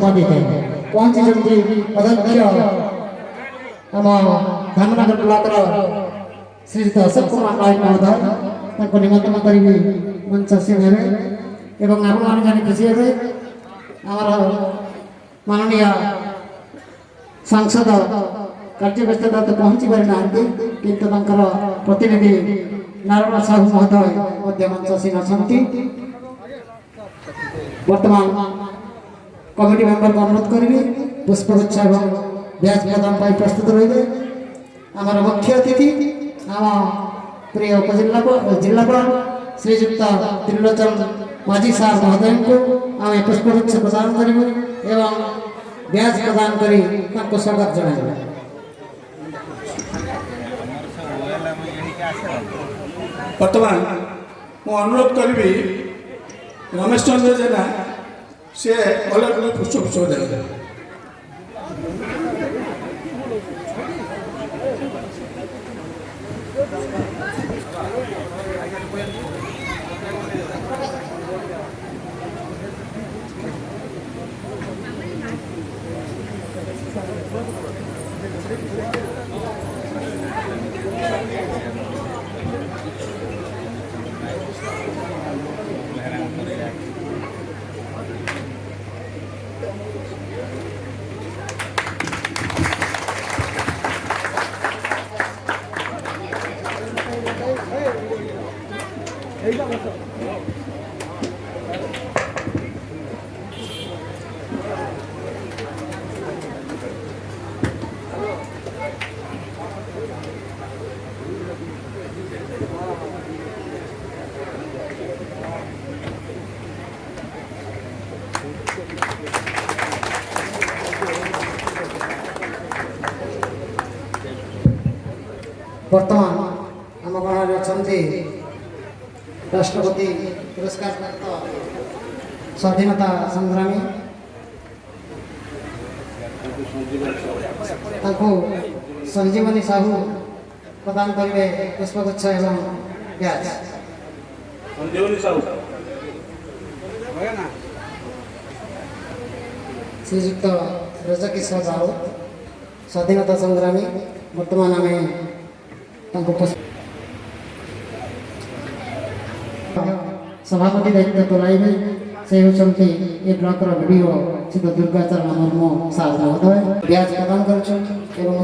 संबंधित पहुंची अध्यक्ष आम धामनगर ब्लॉक श्रीयुक्त अशोक कुमार नायक महोदय निमंत्रण करी मंच से एवं आपण जानी खुशी हे आमर माननीय सांसद कार्य व्यस्तता तो पहुंची पारि ना किंतु प्रतिनिधि नारायण साहू महोदय मंच आसीन अच्छा वर्तमान कमिटी मेंबर को अनुरोध करी पुष्पगुच्छ और ब्याज प्रदान पर प्रस्तुत रही आमर मुख्य अतिथि आम प्रिय जिलापाल श्रीयुक्त त्रिलोचन माझी साहब महोदय को आम पुष्पगुच्छ प्रदान करूँ एवं ब्याज प्रदान करी स्वागत जनाइबा। वर्तमान मु अनुरोध करी रमेश चंद्र जेना से अलग अलग पुष्पगुच्छ देले। वर्तमान आम गण अच्छा राष्ट्रपति पुरस्कार प्राप्त स्वाधीनता संग्रामी संजीवनी साहू प्रदान करेंगे पुष्पगुच्छ एवं ब्याज। श्रीयुक्त ब्रजकिशोर राउत स्वाधीनता संग्रामी वर्तमान आम सभापति दायित्व तुलाइबे से होचंती ए ब्लॉक रो वीडियो सिद्ध दुर्गाचरण मर्म साहब महोदय ब्याज प्रदान करछन एवं